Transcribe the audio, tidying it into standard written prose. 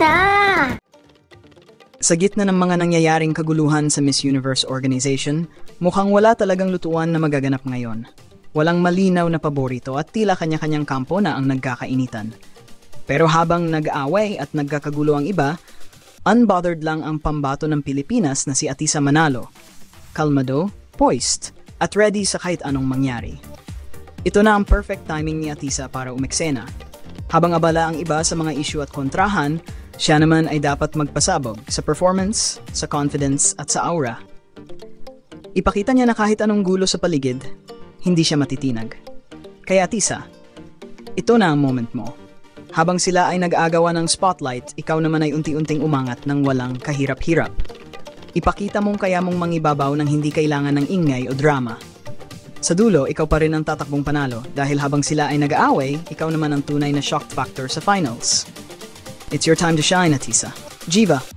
kita! Sa gitna ng mga nangyayaring kaguluhan sa Miss Universe organization, mukhang wala talagang lutuan na magaganap ngayon. Walang malinaw na paborito at tila kanya-kanyang kampo na ang nagkakainitan. Pero habang nag-aaway at nagkakagulo ang iba, unbothered lang ang pambato ng Pilipinas na si Atisa Manalo. Kalmado, poised, at ready sa kahit anong mangyari. Ito na ang perfect timing ni Atisa para umeksena. Habang abala ang iba sa mga issue at kontrahan, siya naman ay dapat magpasabog sa performance, sa confidence at sa aura. Ipakita niya na kahit anong gulo sa paligid, hindi siya matitinag. Kaya Atisa, ito na ang moment mo. Habang sila ay nag-aagawan ng spotlight, ikaw naman ay unti-unting umangat ng walang kahirap-hirap. Ipakita mong kaya mong mangibabaw ng hindi kailangan ng ingay o drama. Sa dulo, ikaw pa rin ang tatakbong panalo dahil habang sila ay nag-aaway, ikaw naman ang tunay na shock factor sa finals. It's your time to shine, Atisa. Jiva!